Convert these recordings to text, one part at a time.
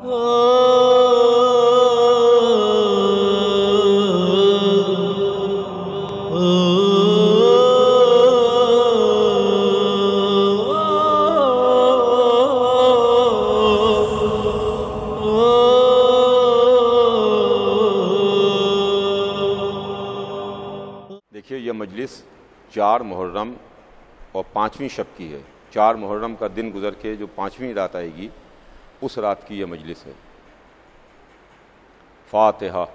دیکھیے یہ مجلس 4 محرم اور 5ویں شب کی ہے۔ 4 محرم کا دن گزر کے جو 5ویں رات آئے گی اس رات کی یہ مجلس ہے۔ فاتحہ۔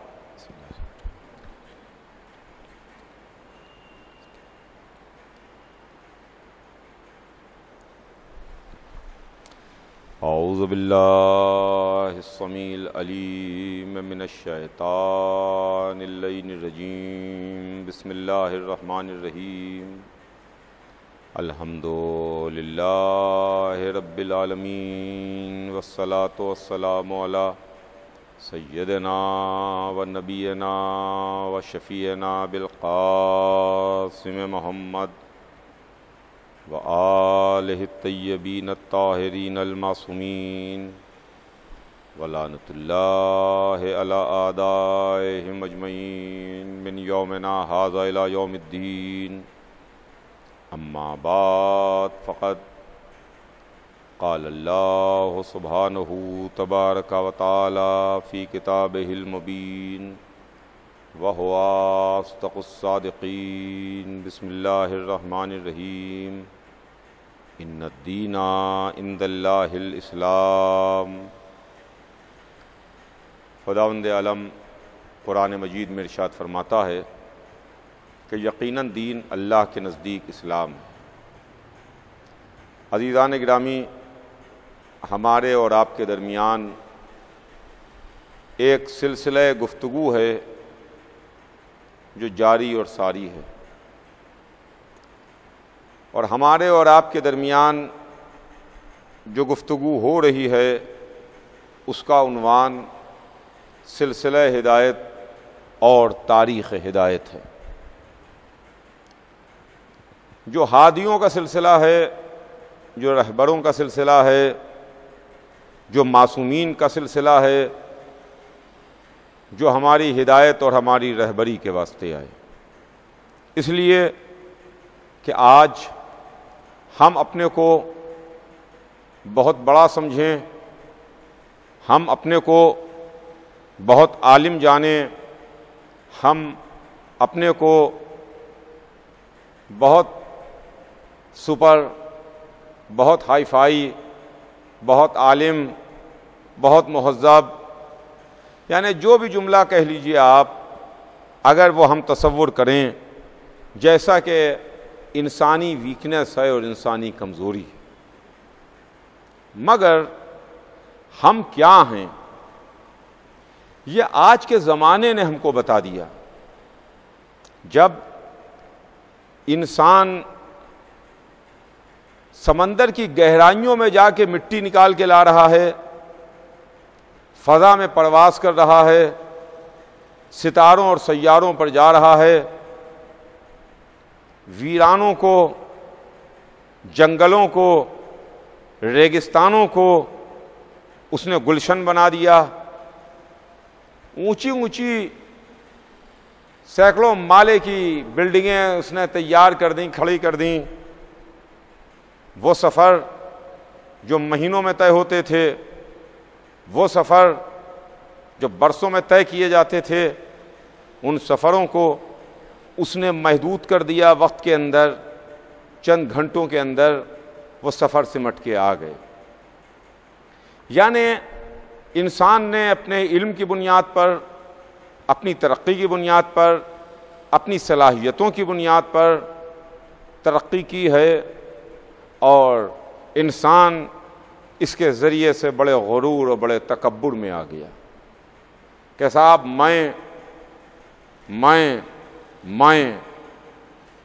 اعوذ باللہ السمیع العلیم من الشیطان اللعین الرجیم، بسم اللہ الرحمن الرحیم، الحمد للہ رب العالمین، والصلاة والسلام علی سیدنا و نبینا و شفیعنا بالقاسم محمد وآلہ الطیبین الطاہرین المعصومین، ولعنۃ اللہ علی اعدائہم اجمعین من یومنا ھذا الی یوم الدین۔ اما بعد فقد قال اللہ سبحانہ تبارک و تعالی فی کتابہ المبین وہو اصدق الصادقین۔ بسم اللہ الرحمن الرحیم، ان الدین عند اللہ الاسلام۔ خداوند عالم قرآن مجید میں ارشاد فرماتا ہے کہ یقیناً دین اللہ کے نزدیک اسلام ہے۔ عزیزان گرامی، ہمارے اور آپ کے درمیان ایک سلسلہ گفتگو ہے جو جاری اور ساری ہے، اور ہمارے اور آپ کے درمیان جو گفتگو ہو رہی ہے اس کا عنوان سلسلہ ہدایت اور تاریخ ہدایت ہے۔ جو ہادیوں کا سلسلہ ہے، جو رہبروں کا سلسلہ ہے، جو معصومین کا سلسلہ ہے، جو ہماری ہدایت اور ہماری رہبری کے واسطے آئے، اس لیے کہ آج ہم اپنے کو بہت بڑا سمجھیں، ہم اپنے کو بہت عالم جانیں، ہم اپنے کو بہت سپر، بہت ہائی فائی، بہت عالم، بہت مہذب، یعنی جو بھی جملہ کہہ لیجئے آپ، اگر وہ ہم تصور کریں جیسا کہ انسانی ویکنس ہے اور انسانی کمزوری ہے، مگر ہم کیا ہیں یہ آج کے زمانے نے ہم کو بتا دیا۔ جب انسان سمندر کی گہرائیوں میں جا کے مٹی نکال کے لا رہا ہے، فضا میں پرواز کر رہا ہے، ستاروں اور سیاروں پر جا رہا ہے، ویرانوں کو، جنگلوں کو، ریگستانوں کو اس نے گلشن بنا دیا، اونچی اونچی سینکڑوں مالے کی بلڈنگیں اس نے تیار کر دیں، کھڑی کر دیں۔ وہ سفر جو مہینوں میں طے ہوتے تھے، وہ سفر جو برسوں میں طے کیے جاتے تھے، ان سفروں کو اس نے محدود کر دیا وقت کے اندر، چند گھنٹوں کے اندر وہ سفر سمٹ کے آ گئے۔ یعنی انسان نے اپنے علم کی بنیاد پر، اپنی ترقی کی بنیاد پر، اپنی صلاحیتوں کی بنیاد پر ترقی کی ہے، اور انسان اس کے ذریعے سے بڑے غرور اور بڑے تکبر میں آ گیا کہ صاحب میں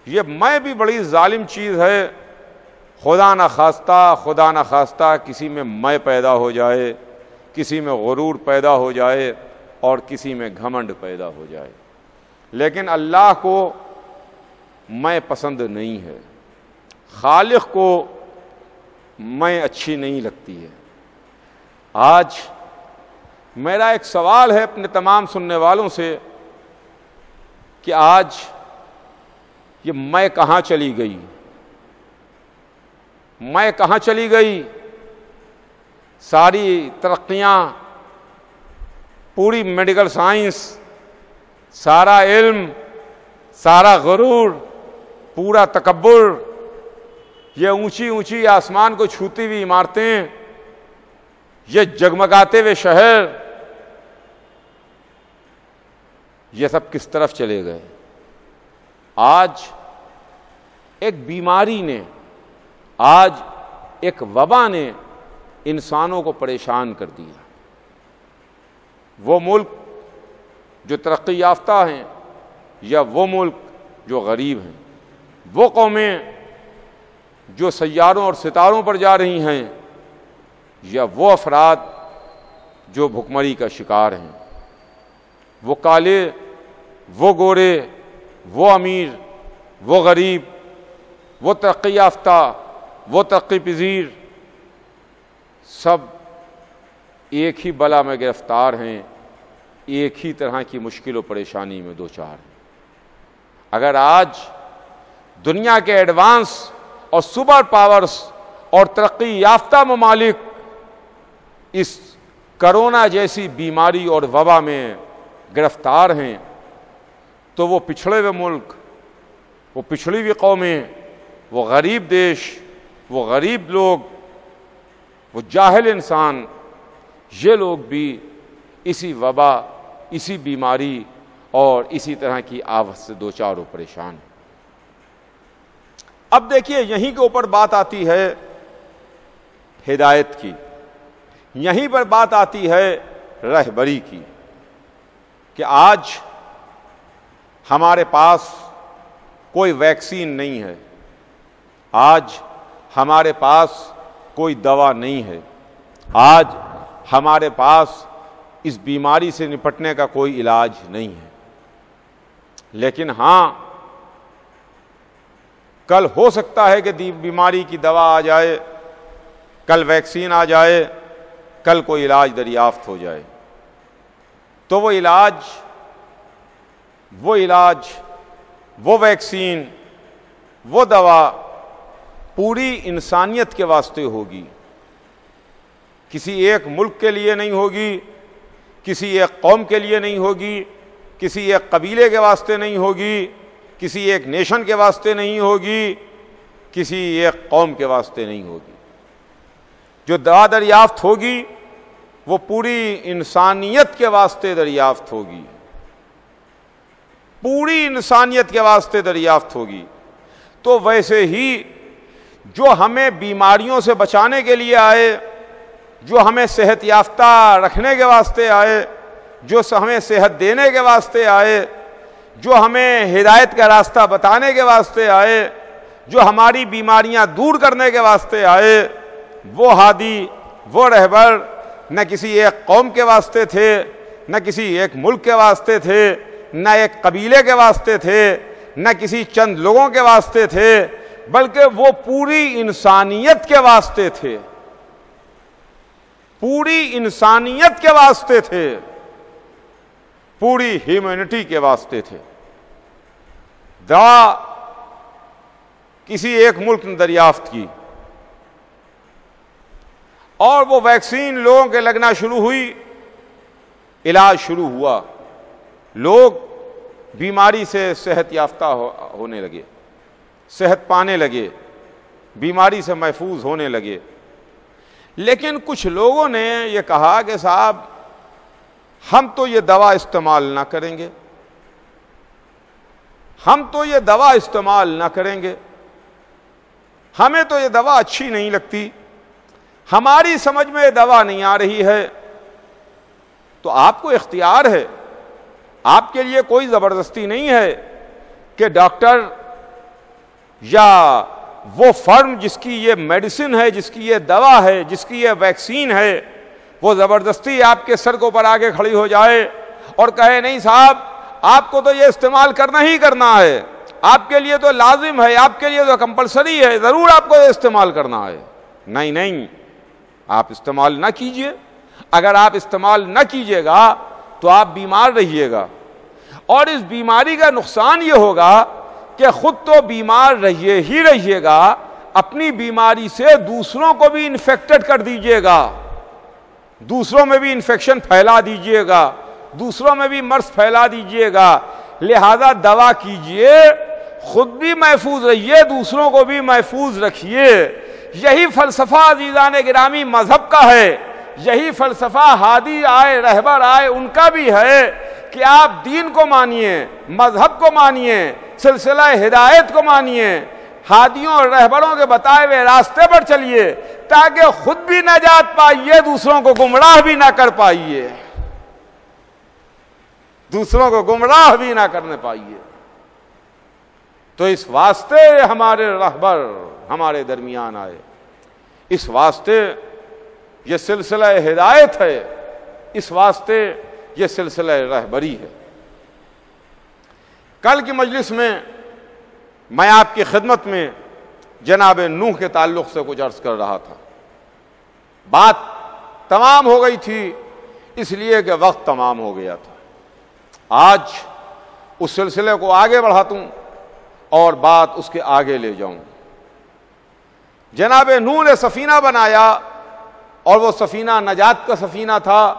یہ میں بھی بڑی ظالم چیز ہے۔ خدا نہ خواستہ کسی میں میں پیدا ہو جائے، کسی میں غرور پیدا ہو جائے اور کسی میں گھمنڈ پیدا ہو جائے، لیکن اللہ کو میں پسند نہیں ہے، خالق کو میں اچھی نہیں لگتی ہے۔ آج میرا ایک سوال ہے اپنے تمام سننے والوں سے کہ آج یہ میں کہاں چلی گئی؟ میں کہاں چلی گئی؟ ساری ترقیاں، پوری میڈیکل سائنس، سارا علم، سارا غرور، پورا تکبر، یہ اونچی اونچی آسمان کو چھوتی ہوئی عمارتیں، یہ جگمگاتے ہوئے شہر، یہ سب کس طرف چلے گئے؟ آج ایک بیماری نے، آج ایک وبا نے انسانوں کو پریشان کر دیا۔ وہ ملک جو ترقی یافتہ ہیں یا وہ ملک جو غریب ہیں، وہ قومیں جو سیاروں اور ستاروں پر جا رہی ہیں یا وہ افراد جو بھکمری کا شکار ہیں، وہ کالے، وہ گورے، وہ امیر، وہ غریب، وہ ترقی یافتہ، وہ ترقی پذیر، سب ایک ہی بلا میں گرفتار ہیں، ایک ہی طرح کی مشکل و پریشانی میں دوچار ہیں۔ اگر آج دنیا کے ایڈوانس اور سپر پاورز اور ترقی یافتہ ممالک اس کرونا جیسی بیماری اور وبا میں گرفتار ہیں، تو وہ پچھڑے ہوئے ملک، وہ پچھڑی ہوئی قومیں، وہ غریب دیش، وہ غریب لوگ، وہ جاہل انسان، یہ لوگ بھی اسی وبا، اسی بیماری اور اسی طرح کی آفت سے دوچار و پریشان۔ اب دیکھیے یہیں کے اوپر بات آتی ہے ہدایت کی، یہیں پر بات آتی ہے رہبری کی، کہ آج ہمارے پاس کوئی ویکسین نہیں ہے، آج ہمارے پاس کوئی دوا نہیں ہے، آج ہمارے پاس اس بیماری سے نپٹنے کا کوئی علاج نہیں ہے۔ لیکن ہاں، کل ہو سکتا ہے کہ بیماری کی دوا آ جائے، کل ویکسین آ جائے، کل کوئی علاج دریافت ہو جائے، تو وہ علاج، وہ ویکسین، وہ دوا پوری انسانیت کے واسطے ہوگی، کسی ایک ملک کے لیے نہیں ہوگی، کسی ایک قوم کے لیے نہیں ہوگی، کسی ایک قبیلے کے واسطے نہیں ہوگی، کسی ایک نیشن کے واسطے نہیں ہوگی، کسی ایک قوم کے واسطے نہیں ہوگی۔ جو دوا دریافت ہوگی وہ پوری انسانیت کے واسطے دریافت ہوگی، پوری انسانیت کے واسطے دریافت ہوگی۔ تو ویسے ہی جو ہمیں بیماریوں سے بچانے کے لیے آئے، جو ہمیں صحت یافتہ رکھنے کے واسطے آئے، جو ہمیں صحت دینے کے واسطے آئے، جو ہمیں ہدایت کا راستہ بتانے کے واسطے آئے، جو ہماری بیماریاں دور کرنے کے واسطے آئے، وہ ہادی، وہ رہبر نہ کسی ایک قوم کے واسطے تھے، نہ کسی ایک ملک کے واسطے تھے، نہ ایک قبیلے کے واسطے تھے، نہ کسی چند لوگوں کے واسطے تھے، بلکہ وہ پوری انسانیت کے واسطے تھے، پوری انسانیت کے واسطے تھے، پوری ہیومینٹی کے واسطے تھے۔ دوا کسی ایک ملک نے دریافت کی اور وہ ویکسین لوگوں کے لگنا شروع ہوئی، علاج شروع ہوا، لوگ بیماری سے صحت یافتہ ہونے لگے، صحت پانے لگے، بیماری سے محفوظ ہونے لگے۔ لیکن کچھ لوگوں نے یہ کہا کہ صاحب ہم تو یہ دوا استعمال نہ کریں گے، ہم تو یہ دوا استعمال نہ کریں گے، ہمیں تو یہ دوا اچھی نہیں لگتی، ہماری سمجھ میں یہ دوا نہیں آ رہی ہے۔ تو آپ کو اختیار ہے، آپ کے لیے کوئی زبردستی نہیں ہے کہ ڈاکٹر یا وہ فرم جس کی یہ میڈیسن ہے، جس کی یہ دوا ہے، جس کی یہ ویکسین ہے، وہ زبردستی آپ کے سر کے اوپر آگے کھڑی ہو جائے اور کہے نہیں صاحب آپ کو تو یہ استعمال کرنا ہی کرنا ہے، آپ کے لیے تو لازم ہے، آپ کے لیے تو کمپلسری ہے، ضرور آپ کو یہ استعمال کرنا ہے۔ نہیں، آپ استعمال نہ کیجئے، اگر آپ استعمال نہ کیجیے گا تو آپ بیمار رہیے گا، اور اس بیماری کا نقصان یہ ہوگا کہ خود تو بیمار رہیے گا، اپنی بیماری سے دوسروں کو بھی انفیکٹڈ کر دیجیے گا، دوسروں میں بھی انفیکشن پھیلا دیجیے گا، دوسروں میں بھی مرض پھیلا دیجیے گا۔ لہذا دوا کیجیے، خود بھی محفوظ رہیے، دوسروں کو بھی محفوظ رکھیے۔ یہی فلسفہ عزیزان گرامی مذہب کا ہے، یہی فلسفہ ہادی آئے رہبر آئے ان کا بھی ہے کہ آپ دین کو مانیے، مذہب کو مانیے، سلسلہ ہدایت کو مانیے، ہادیوں اور رہبروں کے بتائے ہوئے راستے پر چلیے تاکہ خود بھی نجات پائیے، دوسروں کو گمراہ بھی نہ کر پائیے، دوسروں کو گمراہ بھی نہ کرنے پائیے۔ تو اس واسطے ہمارے رہبر ہمارے درمیان آئے، اس واسطے یہ سلسلہ ہدایت ہے، اس واسطے یہ سلسلہ رہبری ہے۔ کل کی مجلس میں میں آپ کی خدمت میں جناب نوح کے تعلق سے کچھ عرض کر رہا تھا، بات تمام ہو گئی تھی اس لیے کہ وقت تمام ہو گیا تھا۔ آج اس سلسلے کو آگے بڑھاتا ہوں اور بات اس کے آگے لے جاؤں۔ جناب نوح نے سفینہ بنایا اور وہ سفینہ نجات کا سفینہ تھا،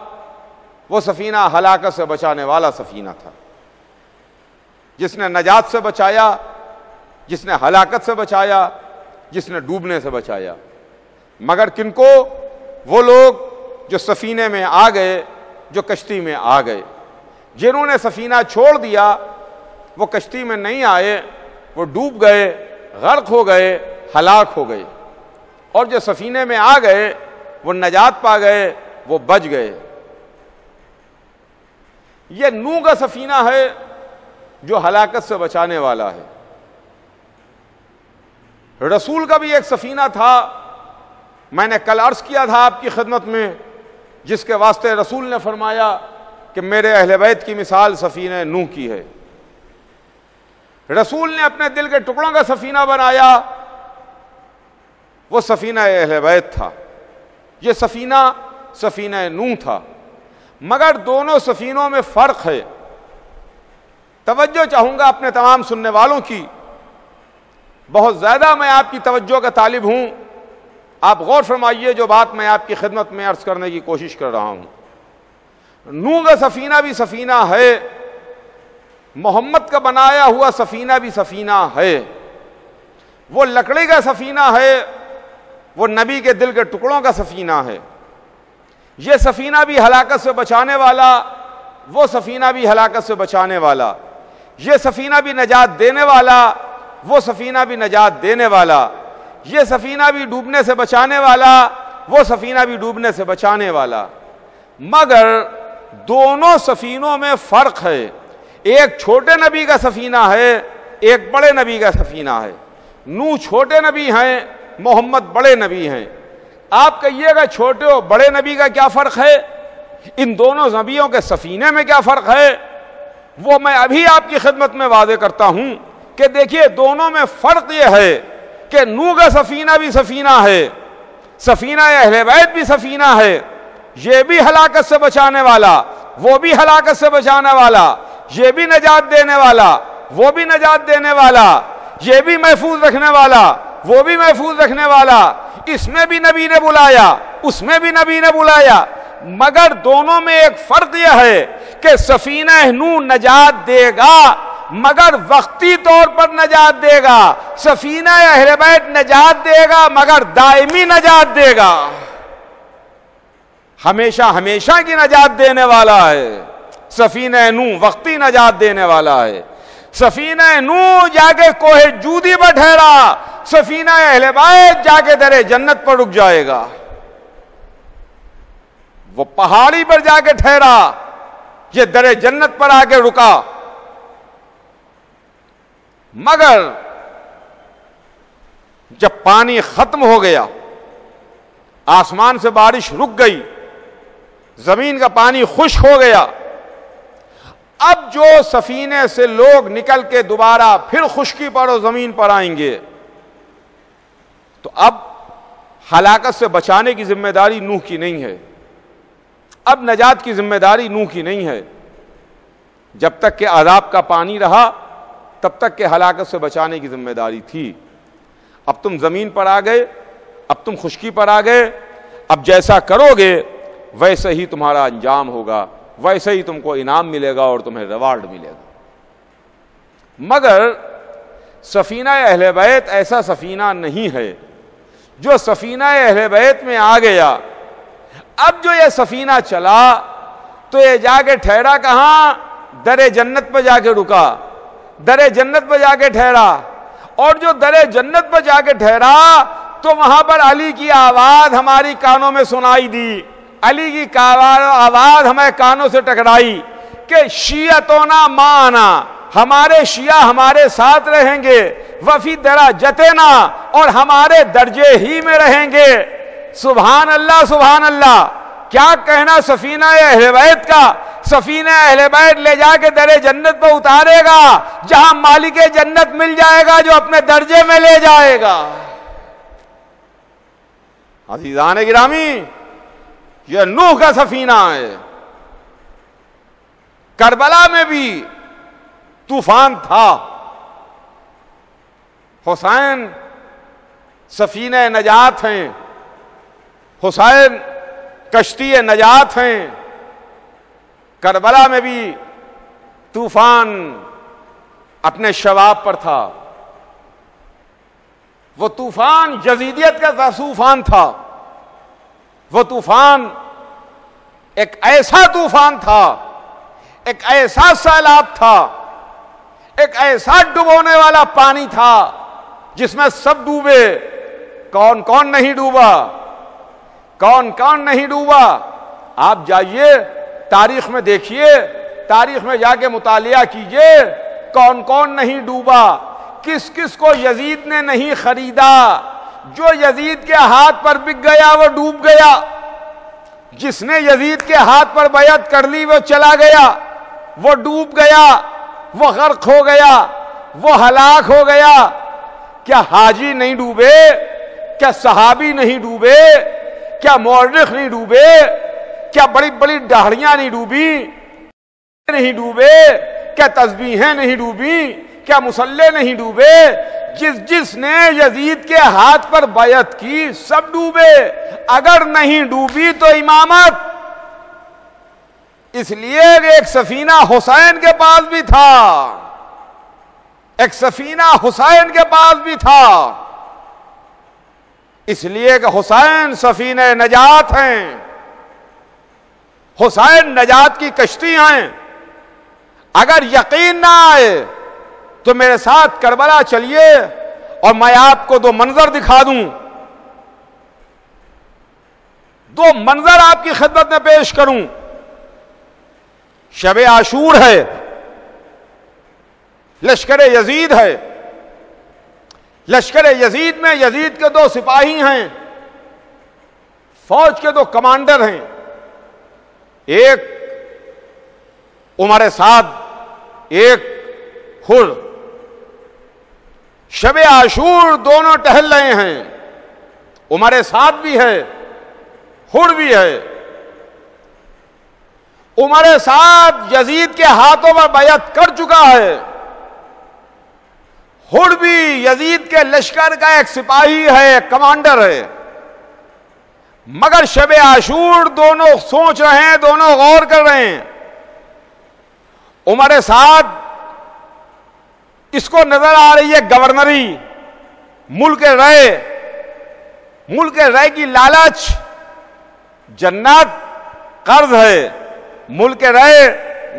وہ سفینہ ہلاکت سے بچانے والا سفینہ تھا۔ جس نے نجات سے بچایا، جس نے ہلاکت سے بچایا، جس نے ڈوبنے سے بچایا۔ مگر کن کو؟ وہ لوگ جو سفینے میں آ گئے، جو کشتی میں آ گئے۔ جنہوں نے سفینہ چھوڑ دیا وہ کشتی میں نہیں آئے، وہ ڈوب گئے، غرق ہو گئے، ہلاک ہو گئے۔ اور جو سفینے میں آ گئے وہ نجات پا گئے، وہ بچ گئے۔ یہ نوح کا سفینہ ہے جو ہلاکت سے بچانے والا ہے۔ رسول کا بھی ایک سفینہ تھا، میں نے کل عرض کیا تھا آپ کی خدمت میں، جس کے واسطے رسول نے فرمایا کہ میرے اہل بیت کی مثال سفینہ نوح کی ہے۔ رسول نے اپنے دل کے ٹکڑوں کا سفینہ بنایا، وہ سفینہ اہل بیت تھا۔ یہ سفینہ نوح تھا، مگر دونوں سفینوں میں فرق ہے۔ توجہ چاہوں گا اپنے تمام سننے والوں کی، بہت زیادہ میں آپ کی توجہ کا طالب ہوں، آپ غور فرمائیے جو بات میں آپ کی خدمت میں عرض کرنے کی کوشش کر رہا ہوں۔ نوح کا سفینہ بھی سفینہ ہے، محمد کا بنایا ہوا سفینہ بھی سفینہ ہے۔ وہ لکڑی کا سفینہ ہے، وہ نبی کے دل کے ٹکڑوں کا سفینہ ہے۔ یہ سفینہ بھی ہلاکت سے بچانے والا، وہ سفینہ بھی ہلاکت سے بچانے والا۔ یہ سفینہ بھی نجات دینے والا، وہ سفینہ بھی نجات دینے والا۔ یہ سفینہ بھی ڈوبنے سے بچانے والا، وہ سفینہ بھی ڈوبنے سے بچانے والا۔ مگر دونوں سفینوں میں فرق ہے، ایک چھوٹے نبی کا سفینہ ہے، ایک بڑے نبی کا سفینہ ہے۔ نوح چھوٹے نبی ہیں، محمد بڑے نبی ہیں۔ آپ کہیے گا چھوٹے اور بڑے نبی کا کیا فرق ہے، ان دونوں نبیوں کے سفینے میں کیا فرق ہے، وہ میں ابھی آپ کی خدمت میں واضح کرتا ہوں کہ دیکھیے دونوں میں فرق یہ ہے کہ نوح کا سفینہ بھی سفینہ ہے، سفینہ اہل بیت بھی سفینہ ہے، یہ بھی ہلاکت سے بچانے والا، وہ بھی ہلاکت سے بچانے والا، یہ بھی نجات دینے والا، وہ بھی نجات دینے والا، یہ بھی محفوظ رکھنے والا، وہ بھی محفوظ رکھنے والا۔ اس میں بھی نبی نے بلایا، اس میں بھی نبی نے بلایا، مگر دونوں میں ایک فرق یہ ہے کہ سفینہ نوح نجات دے گا مگر وقتی طور پر نجات دے گا، سفینہ اہل بیت نجات دے گا مگر دائمی نجات دے گا، ہمیشہ ہمیشہ کی نجات دینے والا ہے۔ سفینہ نوح وقتی نجات دینے والا ہے۔ سفینہ نوح جا کے کوہ جودی پر ٹھہرا، سفینہ اہل بیت جا کے در جنت پر رک جائے گا۔ وہ پہاڑی پر جا کے ٹھہرا، یہ در جنت پر آ کے رکا۔ مگر جب پانی ختم ہو گیا، آسمان سے بارش رک گئی، زمین کا پانی خشک ہو گیا، اب جو سفینے سے لوگ نکل کے دوبارہ پھر خشکی پر اور زمین پر آئیں گے، تو اب ہلاکت سے بچانے کی ذمہ داری نوح کی نہیں ہے، اب نجات کی ذمہ داری نوح کی نہیں ہے، جب تک کہ عذاب کا پانی رہا تب تک کہ ہلاکت سے بچانے کی ذمہ داری تھی۔ اب تم زمین پر آ گئے، اب تم خشکی پر آ گئے، اب جیسا کرو گے ویسے ہی تمہارا انجام ہوگا، ویسے ہی تم کو انعام ملے گا اور تمہیں ریوارڈ ملے گا۔ مگر سفینہ اہل بیت ایسا سفینہ نہیں ہے جو سفینہ اہل بیت میں آ گیا، اب جو یہ سفینہ چلا تو یہ جا کے ٹھہرا کہاں؟ در جنت پہ جا کے رکا، در جنت پہ جا کے ٹھہرا، اور جو در جنت پہ جا کے ٹھہرا تو وہاں پر علی کی آواز ہماری کانوں میں سنائی دی، علی کی آواز ہمیں کانوں سے ٹکرائی کہ شیعتنا معنا، ہمارے شیعہ ہمارے ساتھ رہیں گے، وفی درجتنا، اور ہمارے درجے ہی میں رہیں گے۔ سبحان اللہ سبحان اللہ، کیا کہنا سفینہ اہل بیت کا۔ سفینہ اہل بیت لے جا کے در جنت پہ اتارے گا، جہاں مالک جنت مل جائے گا جو اپنے درجے میں لے جائے گا۔ عزیزان گرامی، یہ نوح کا سفینہ ہے۔ کربلا میں بھی طوفان تھا، حسین سفینہ نجات ہیں، حسین کشتی نجات ہیں۔ کربلا میں بھی طوفان اپنے شباب پر تھا، وہ طوفان یزیدیت کا طوفان تھا، وہ طوفان ایک ایسا طوفان تھا، ایک ایسا سیلاب تھا، ایک ایسا ڈبونے والا پانی تھا جس میں سب ڈوبے۔ کون کون نہیں ڈوبا؟ کون کون نہیں ڈوبا؟ آپ جائیے تاریخ میں دیکھیے، تاریخ میں جا کے مطالعہ کیجئے، کون کون نہیں ڈوبا، کس کس کو یزید نے نہیں خریدا۔ جو یزید کے ہاتھ پر بک گیا وہ ڈوب گیا، جس نے یزید کے ہاتھ پر بیعت کر لی وہ چلا گیا، وہ ڈوب گیا، وہ غرق ہو گیا، وہ ہلاک ہو گیا۔ کیا حاجی نہیں ڈوبے؟ کیا صحابی نہیں ڈوبے؟ کیا مورخ نہیں ڈوبے؟ کیا بڑی بڑی داڑھیاں نہیں ڈوبی؟ نہیں ڈوبے؟ کیا تسبیحیں نہیں ڈوبی؟ کیا مصلے نہیں ڈوبے؟ جس نے یزید کے ہاتھ پر بیعت کی سب ڈوبے۔ اگر نہیں ڈوبی تو امامت، اس لیے ایک سفینہ حسین کے پاس بھی تھا، ایک سفینہ حسین کے پاس بھی تھا، اس لیے کہ حسین سفینہ نجات ہیں، حسین نجات کی کشتی ہیں۔ اگر یقین نہ آئے تو میرے ساتھ کربلا چلیے اور میں آپ کو دو منظر دکھا دوں، دو منظر آپ کی خدمت میں پیش کروں۔ شب عاشور ہے، لشکر یزید ہے، لشکر یزید میں یزید کے دو سپاہی ہیں، فوج کے دو کمانڈر ہیں، ایک عمر سعد، ایک حر۔ شب عاشور دونوں ٹہل رہے ہیں، عمر سعد بھی ہے، حر بھی ہے۔ عمر سعد یزید کے ہاتھوں پر بیعت کر چکا ہے، حر بھی یزید کے لشکر کا ایک سپاہی ہے، کمانڈر ہے۔ مگر شب عاشور دونوں سوچ رہے ہیں، دونوں غور کر رہے ہیں۔ عمر سعد اس کو نظر آ رہی ہے گورنری، ملک رائے، ملک رائے کی لالچ، جنت قرض ہے، ملک رائے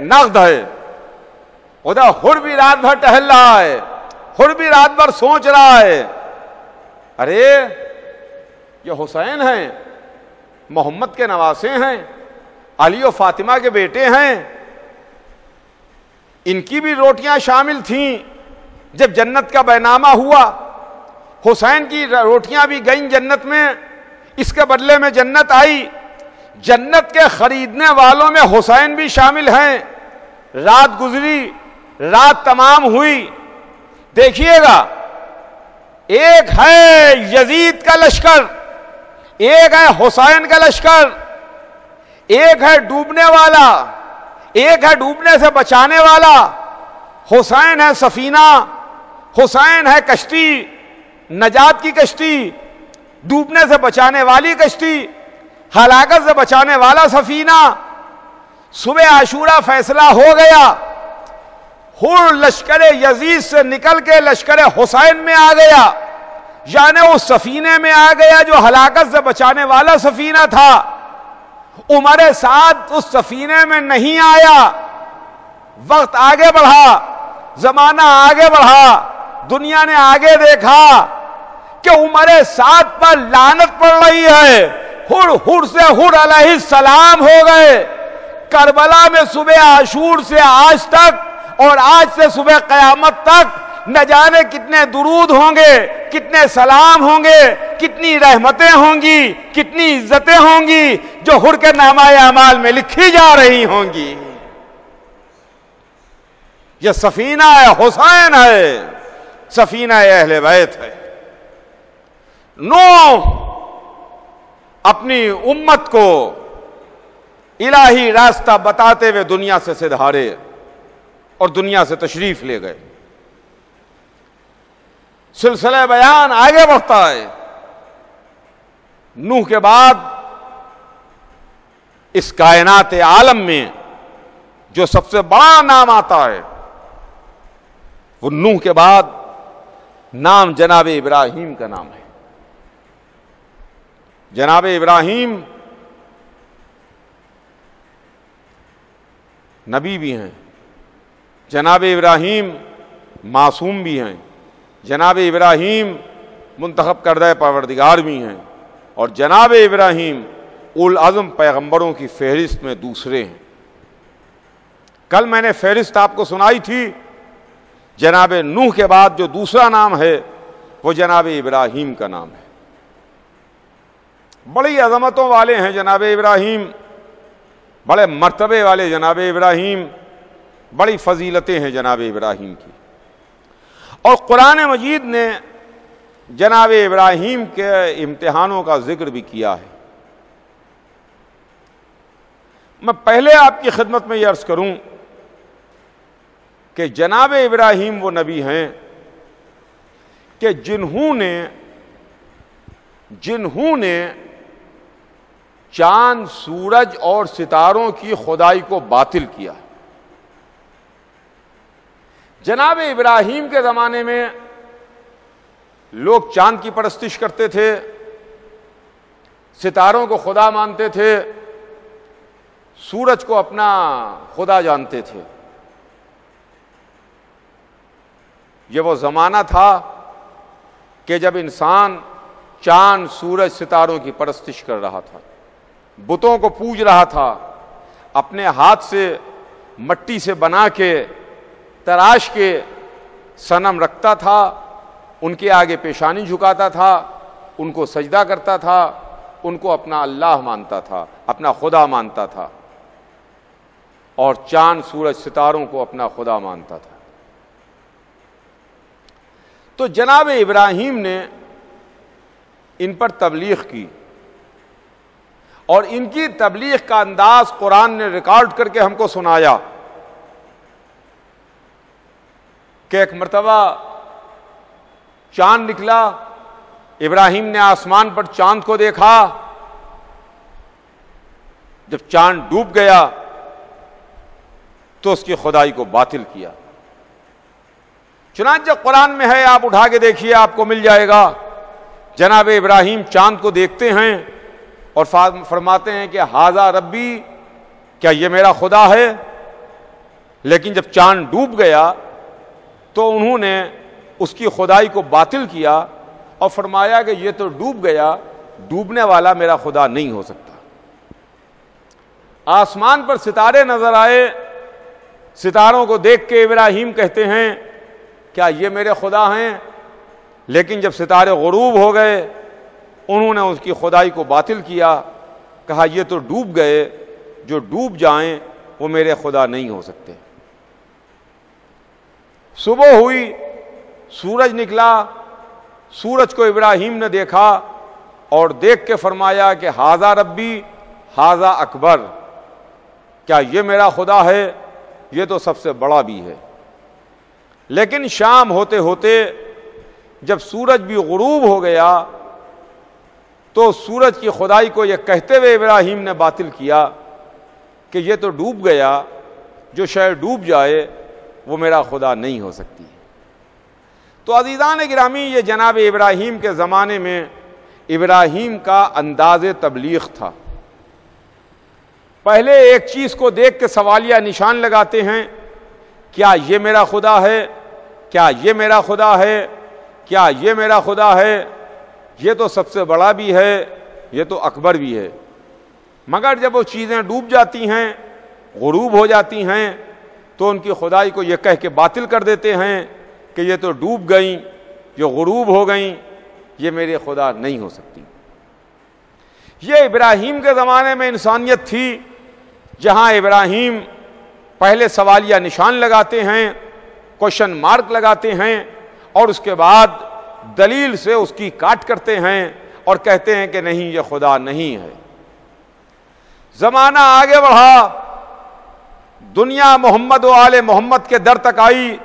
نقد ہے۔ ادھر حر بھی رات بھر ٹہل رہا ہے، حر بھی رات بھر سوچ رہا ہے، ارے یہ حسین ہیں، محمد کے نواسے ہیں، علی و فاطمہ کے بیٹے ہیں، ان کی بھی روٹیاں شامل تھیں جب جنت کا بینامہ ہوا، حسین کی روٹیاں بھی گئیں جنت میں، اس کے بدلے میں جنت آئی۔ جنت کے خریدنے والوں میں حسین بھی شامل ہیں۔ رات گزری، رات تمام ہوئی، دیکھیے گا ایک ہے یزید کا لشکر، ایک ہے حسین کا لشکر۔ ایک ہے ڈوبنے والا، ایک ہے ڈوبنے سے بچانے والا۔ حسین ہے سفینہ، حسین ہے کشتی، نجات کی کشتی، ڈوبنے سے بچانے والی کشتی، ہلاکت سے بچانے والا سفینہ۔ صبح عاشورہ فیصلہ ہو گیا، حر لشکر یزید سے نکل کے لشکر حسین میں آ گیا، یعنی اس سفینے میں آ گیا جو ہلاکت سے بچانے والا سفینہ تھا۔ عمر سعد اس سفینے میں نہیں آیا۔ وقت آگے بڑھا، زمانہ آگے بڑھا، دنیا نے آگے دیکھا کہ عمر سعد پر لعنت پڑ رہی ہے۔ حر سے حر علیہ السلام ہو گئے۔ کربلا میں صبح عاشور سے آج تک اور آج سے صبح قیامت تک نہ جانے کتنے درود ہوں گے، کتنے سلام ہوں گے، کتنی رحمتیں ہوں گی، کتنی عزتیں ہوں گی جو حر کے نامہ اعمال میں لکھی جا رہی ہوں گی۔ یہ سفینہ حسین ہے، سفینہ اہل بیت ہے۔ نوح اپنی امت کو الہی راستہ بتاتے ہوئے دنیا سے سدھارے اور دنیا سے تشریف لے گئے۔ سلسلہ بیان آگے بڑھتا ہے۔ نوح کے بعد اس کائنات عالم میں جو سب سے بڑا نام آتا ہے وہ نوح کے بعد نام جناب ابراہیم کا نام ہے۔ جناب ابراہیم نبی بھی ہیں، جناب ابراہیم معصوم بھی ہیں، جناب ابراہیم منتخب کردہ پروردگار بھی ہیں، اور جناب ابراہیم اولوالعزم پیغمبروں کی فہرست میں دوسرے ہیں۔ کل میں نے فہرست آپ کو سنائی تھی، جناب نوح کے بعد جو دوسرا نام ہے وہ جناب ابراہیم کا نام ہے۔ بڑی عظمتوں والے ہیں جناب ابراہیم، بڑے مرتبے والے جناب ابراہیم، بڑی فضیلتیں ہیں جناب ابراہیم کی۔ اور قرآن مجید نے جناب ابراہیم کے امتحانوں کا ذکر بھی کیا ہے۔ میں پہلے آپ کی خدمت میں یہ عرض کروں کہ جناب ابراہیم وہ نبی ہیں کہ جنہوں نے چاند، سورج اور ستاروں کی خدائی کو باطل کیا۔ جناب ابراہیم کے زمانے میں لوگ چاند کی پرستش کرتے تھے، ستاروں کو خدا مانتے تھے، سورج کو اپنا خدا جانتے تھے۔ یہ وہ زمانہ تھا کہ جب انسان چاند، سورج، ستاروں کی پرستش کر رہا تھا، بتوں کو پوج رہا تھا، اپنے ہاتھ سے مٹی سے بنا کے تراش کے صنم رکھتا تھا، ان کے آگے پیشانی جھکاتا تھا، ان کو سجدہ کرتا تھا، ان کو اپنا اللہ مانتا تھا، اپنا خدا مانتا تھا، اور چاند، سورج، ستاروں کو اپنا خدا مانتا تھا۔ تو جناب ابراہیم نے ان پر تبلیغ کی، اور ان کی تبلیغ کا انداز قرآن نے ریکارڈ کر کے ہم کو سنایا کہ ایک مرتبہ چاند نکلا، ابراہیم نے آسمان پر چاند کو دیکھا، جب چاند ڈوب گیا تو اس کی خدائی کو باطل کیا۔ چنانچہ قرآن میں ہے، آپ اٹھا کے دیکھیے، آپ کو مل جائے گا۔ جناب ابراہیم چاند کو دیکھتے ہیں اور فرماتے ہیں کہ ھذا ربی، کیا یہ میرا خدا ہے؟ لیکن جب چاند ڈوب گیا تو انہوں نے اس کی خدائی کو باطل کیا اور فرمایا کہ یہ تو ڈوب گیا، ڈوبنے والا میرا خدا نہیں ہو سکتا۔ آسمان پر ستارے نظر آئے، ستاروں کو دیکھ کے ابراہیم کہتے ہیں کیا یہ میرے خدا ہیں؟ لیکن جب ستارے غروب ہو گئے انہوں نے اس کی خدائی کو باطل کیا، کہا یہ تو ڈوب گئے، جو ڈوب جائیں وہ میرے خدا نہیں ہو سکتے۔ صبح ہوئی، سورج نکلا، سورج کو ابراہیم نے دیکھا اور دیکھ کے فرمایا کہ ھذا ربی ھذا اکبر، کیا یہ میرا خدا ہے؟ یہ تو سب سے بڑا بھی ہے۔ لیکن شام ہوتے ہوتے جب سورج بھی غروب ہو گیا تو سورج کی خدائی کو یہ کہتے ہوئے ابراہیم نے باطل کیا کہ یہ تو ڈوب گیا، جو شے ڈوب جائے وہ میرا خدا نہیں ہو سکتی۔ تو عزیزان گرامی، یہ جناب ابراہیم کے زمانے میں ابراہیم کا انداز تبلیغ تھا۔ پہلے ایک چیز کو دیکھ کے سوالیہ نشان لگاتے ہیں، کیا یہ میرا خدا ہے؟ کیا یہ میرا خدا ہے؟ کیا یہ میرا خدا ہے؟ یہ تو سب سے بڑا بھی ہے، یہ تو اکبر بھی ہے۔ مگر جب وہ چیزیں ڈوب جاتی ہیں، غروب ہو جاتی ہیں، تو ان کی خدائی کو یہ کہہ کے باطل کر دیتے ہیں کہ یہ تو ڈوب گئیں، یہ غروب ہو گئیں، یہ میرے خدا نہیں ہو سکتی۔ یہ ابراہیم کے زمانے میں انسانیت تھی، جہاں ابراہیم پہلے سوالیہ نشان لگاتے ہیں، کوشچن مارک لگاتے ہیں، اور اس کے بعد دلیل سے اس کی کاٹ کرتے ہیں اور کہتے ہیں کہ نہیں، یہ خدا نہیں ہے۔ زمانہ آگے بڑھا، دنیا محمد و آل محمد کے در تک آئی،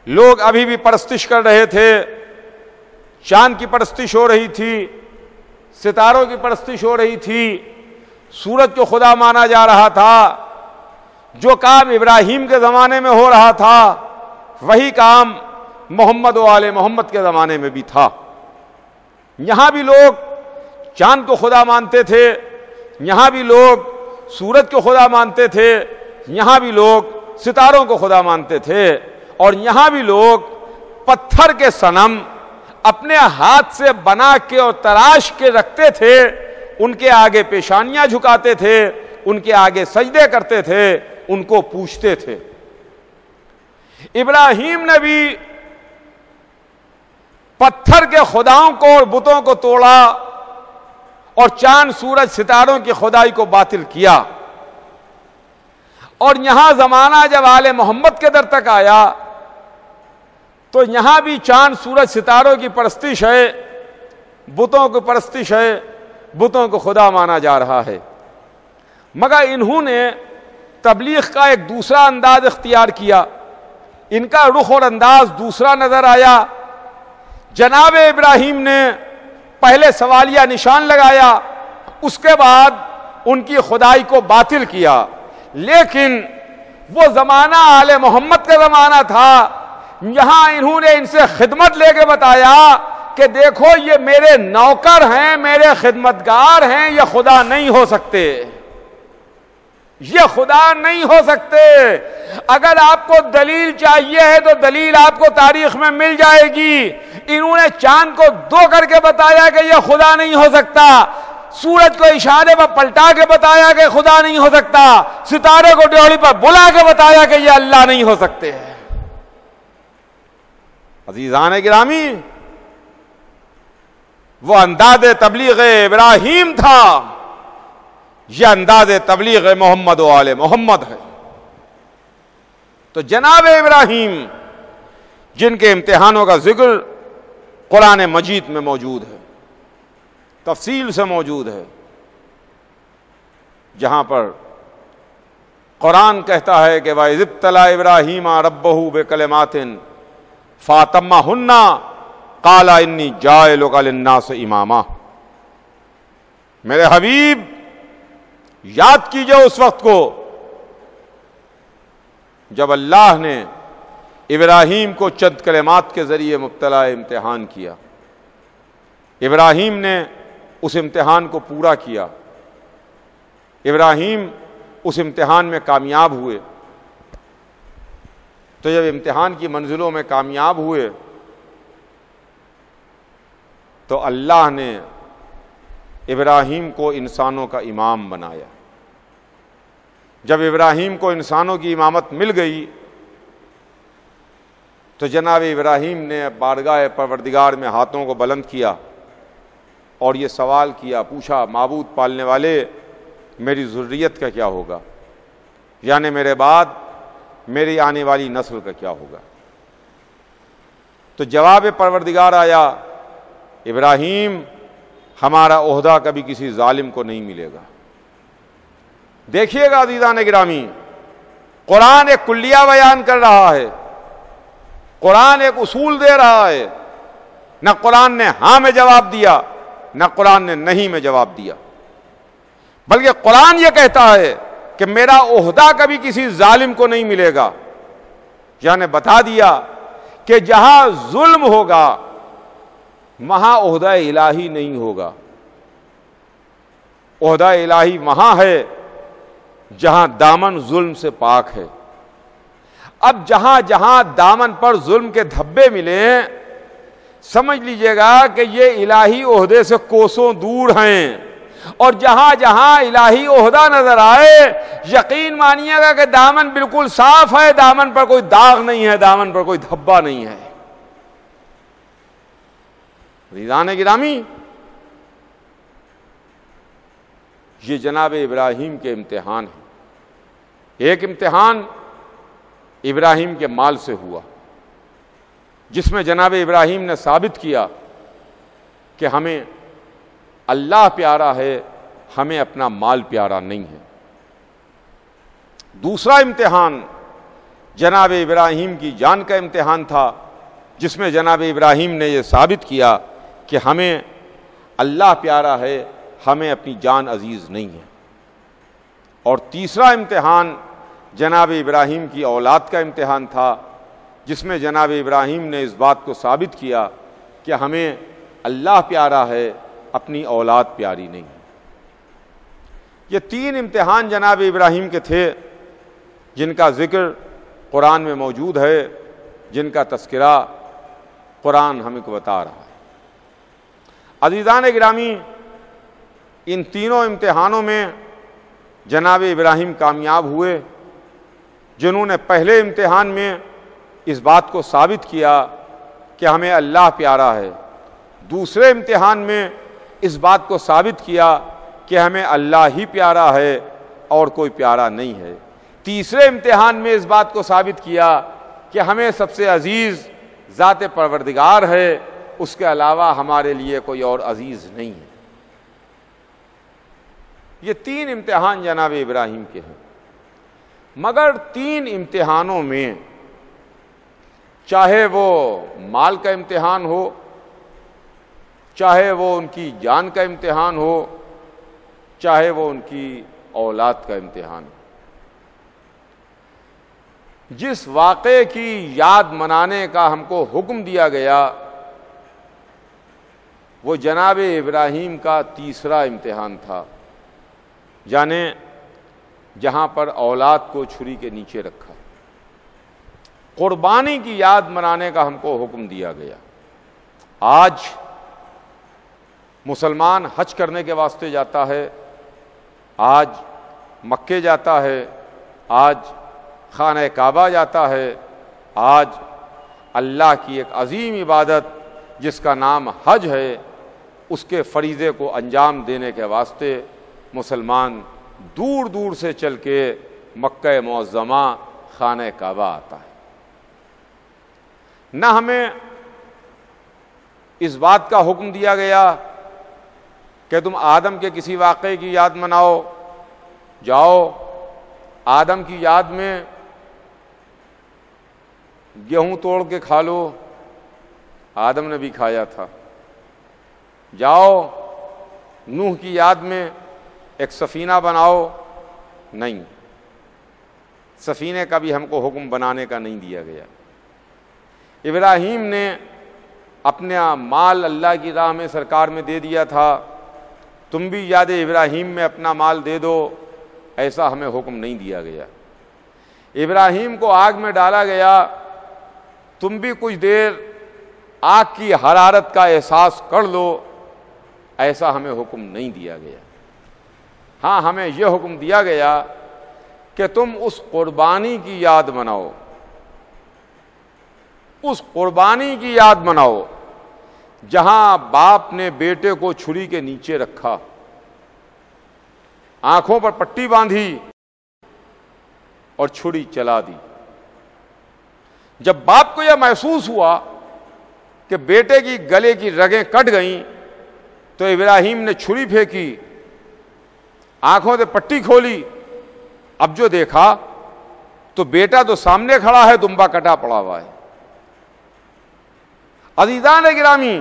لوگ ابھی بھی پرستش کر رہے تھے، چاند کی پرستش ہو رہی تھی، ستاروں کی پرستش ہو رہی تھی، سورج کو خدا مانا جا رہا تھا۔ جو کام ابراہیم کے زمانے میں ہو رہا تھا وہی کام محمد و آل محمد کے زمانے میں بھی تھا۔ یہاں بھی لوگ چاند کو خدا مانتے تھے، یہاں بھی لوگ سورج کو خدا مانتے تھے، یہاں بھی لوگ ستاروں کو خدا مانتے تھے، اور یہاں بھی لوگ پتھر کے صنم اپنے ہاتھ سے بنا کے اور تراش کے رکھتے تھے، ان کے آگے پیشانیاں جھکاتے تھے، ان کے آگے سجدے کرتے تھے، ان کو پوچھتے تھے۔ ابراہیم نے بھی پتھر کے خداؤں کو اور بتوں کو توڑا اور چاند سورج ستاروں کی خدائی کو باطل کیا۔ اور یہاں زمانہ جب آل محمد کے در تک آیا تو یہاں بھی چاند سورج ستاروں کی پرستش ہے، بتوں کی پرستش ہے، بتوں کو خدا مانا جا رہا ہے۔ مگر انہوں نے تبلیغ کا ایک دوسرا انداز اختیار کیا، ان کا رخ اور انداز دوسرا نظر آیا۔ جناب ابراہیم نے پہلے سوالیہ نشان لگایا، اس کے بعد ان کی خدائی کو باطل کیا، لیکن وہ زمانہ آل محمد کا زمانہ تھا، یہاں انہوں نے ان سے خدمت لے کے بتایا کہ دیکھو یہ میرے نوکر ہیں، میرے خدمتگار ہیں، یہ خدا نہیں ہو سکتے، یہ خدا نہیں ہو سکتے۔ اگر آپ کو دلیل چاہیے ہے تو دلیل آپ کو تاریخ میں مل جائے گی۔ انہوں نے چاند کو دو کر کے بتایا کہ یہ خدا نہیں ہو سکتا، سورج کو اشارے پر پلٹا کے بتایا کہ خدا نہیں ہو سکتا، ستارے کو ڈیوڑی پر بلا کے بتایا کہ یہ اللہ نہیں ہو سکتے۔ عزیزان گرامی، وہ انداز تبلیغ ابراہیم تھا، یہ انداز تبلیغ محمد و آل محمد ہے۔ تو جناب ابراہیم جن کے امتحانوں کا ذکر قرآن مجید میں موجود ہے، تفصیل سے موجود ہے، جہاں پر قرآن کہتا ہے کہ وَإِذِ ابْتَلَىٰ إِبْرَاهِيمَ رَبُّهُ بِكَلِمَاتٍ فَأَتَمَّهُنَّ قَالَ إِنِّي جَاعِلُكَ لِلنَّاسِ إِمَامًا۔ میرے حبیب یاد کیجئے اس وقت کو جب اللہ نے ابراہیم کو چند کلمات کے ذریعے مبتلا امتحان کیا، ابراہیم نے اس امتحان کو پورا کیا، ابراہیم اس امتحان میں کامیاب ہوئے۔ تو جب امتحان کی منزلوں میں کامیاب ہوئے تو اللہ نے ابراہیم کو انسانوں کا امام بنایا۔ جب ابراہیم کو انسانوں کی امامت مل گئی تو جناب ابراہیم نے بارگاہ پروردگار میں ہاتھوں کو بلند کیا اور یہ سوال کیا، پوچھا، معبود پالنے والے میری ذریت کا کیا ہوگا، یعنی میرے بعد میری آنے والی نسل کا کیا ہوگا؟ تو جواب پروردگار آیا، ابراہیم ہمارا عہدہ کبھی کسی ظالم کو نہیں ملے گا، دیکھیے گا عزیزان گرامی، قرآن ایک کلیہ بیان کر رہا ہے، قرآن ایک اصول دے رہا ہے، نہ قرآن نے ہاں میں جواب دیا، نہ قرآن نے نہیں میں جواب دیا، بلکہ قرآن یہ کہتا ہے کہ میرا عہدہ کبھی کسی ظالم کو نہیں ملے گا۔ یعنی بتا دیا کہ جہاں ظلم ہوگا وہاں عہدہ الہی نہیں ہوگا، عہدہ الہی وہاں ہے جہاں دامن ظلم سے پاک ہے۔ اب جہاں جہاں دامن پر ظلم کے دھبے ملیں، سمجھ لیجئے گا کہ یہ الہی عہدے سے کوسوں دور ہیں، اور جہاں جہاں الہی عہدہ نظر آئے یقین مانیے گا کہ دامن بالکل صاف ہے، دامن پر کوئی داغ نہیں ہے، دامن پر کوئی دھبا نہیں ہے۔ عزیزان گرامی، یہ جناب ابراہیم کے امتحان ہیں۔ ایک امتحان ابراہیم کے مال سے ہوا، جس میں جناب ابراہیم نے ثابت کیا کہ ہمیں اللہ پیارا ہے، ہمیں اپنا مال پیارا نہیں ہے۔ دوسرا امتحان جناب ابراہیم کی جان کا امتحان تھا، جس میں جناب ابراہیم نے یہ ثابت کیا کہ ہمیں اللہ پیارا ہے، ہمیں اپنی جان عزیز نہیں ہے۔ اور تیسرا امتحان جناب ابراہیم کی اولاد کا امتحان تھا، جس میں جناب ابراہیم نے اس بات کو ثابت کیا کہ ہمیں اللہ پیارا ہے، اپنی اولاد پیاری نہیں ہے۔ یہ تین امتحان جناب ابراہیم کے تھے، جن کا ذکر قرآن میں موجود ہے، جن کا تذکرہ قرآن ہمیں کو بتا رہا ہے۔ عزیزان گرامی، ان تینوں امتحانوں میں جناب ابراہیم کامیاب ہوئے، جنہوں نے پہلے امتحان میں اس بات کو ثابت کیا کہ ہمیں اللہ پیارا ہے، دوسرے امتحان میں اس بات کو ثابت کیا کہ ہمیں اللہ ہی پیارا ہے اور کوئی پیارا نہیں ہے، تیسرے امتحان میں اس بات کو ثابت کیا کہ ہمیں سب سے عزیز ذات پروردگار ہے، اس کے علاوہ ہمارے لیے کوئی اور عزیز نہیں ہے۔ یہ تین امتحان جناب ابراہیم کے ہیں، مگر تین امتحانوں میں چاہے وہ مال کا امتحان ہو، چاہے وہ ان کی جان کا امتحان ہو، چاہے وہ ان کی اولاد کا امتحان ہو، جس واقعے کی یاد منانے کا ہم کو حکم دیا گیا وہ جناب ابراہیم کا تیسرا امتحان تھا، یعنی جہاں پر اولاد کو چھری کے نیچے رکھا، قربانی کی یاد منانے کا ہم کو حکم دیا گیا۔ آج مسلمان حج کرنے کے واسطے جاتا ہے، آج مکے جاتا ہے، آج خانہ کعبہ جاتا ہے، آج اللہ کی ایک عظیم عبادت جس کا نام حج ہے، اس کے فریضے کو انجام دینے کے واسطے مسلمان دور دور سے چل کے مکہ معظمہ خانہ کعبہ آتا ہے۔ نہ ہمیں اس بات کا حکم دیا گیا کہ تم آدم کے کسی واقعے کی یاد مناؤ، جاؤ آدم کی یاد میں گیہوں توڑ کے کھا لو، آدم نے بھی کھایا تھا، جاؤ نوح کی یاد میں ایک سفینہ بناؤ، نہیں، سفینے کا بھی ہم کو حکم بنانے کا نہیں دیا گیا۔ ابراہیم نے اپنا مال اللہ کی راہ میں سرکار میں دے دیا تھا، تم بھی یاد ابراہیم میں اپنا مال دے دو، ایسا ہمیں حکم نہیں دیا گیا۔ ابراہیم کو آگ میں ڈالا گیا، تم بھی کچھ دیر آگ کی حرارت کا احساس کر لو، ایسا ہمیں حکم نہیں دیا گیا۔ ہاں ہمیں یہ حکم دیا گیا کہ تم اس قربانی کی یاد مناؤ، اس قربانی کی یاد مناؤ جہاں باپ نے بیٹے کو چھری کے نیچے رکھا، آنکھوں پر پٹی باندھی اور چھری چلا دی۔ جب باپ کو یہ محسوس ہوا کہ بیٹے کی گلے کی رگیں کٹ گئیں تو ابراہیم نے چھری پھینکی، آنکھوں سے پٹی کھولی اب جو دیکھا تو بیٹا تو سامنے کھڑا ہے، دمبا کٹا پڑا ہوا ہے۔ عزیزان گرامی،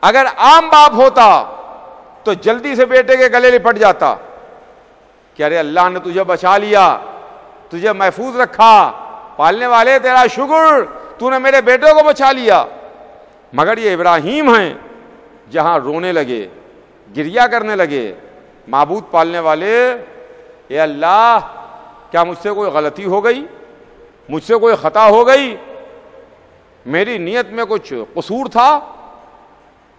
اگر عام باپ ہوتا تو جلدی سے بیٹے کے گلے لپٹ جاتا کہ ارے اللہ نے تجھے بچا لیا، تجھے محفوظ رکھا، پالنے والے تیرا شکر، تو نے میرے بیٹے کو بچا لیا۔ مگر یہ ابراہیم ہیں، جہاں رونے لگے، گریہ کرنے لگے، معبود پالنے والے، اے اللہ کیا مجھ سے کوئی غلطی ہو گئی، مجھ سے کوئی خطا ہو گئی، میری نیت میں کچھ قصور تھا،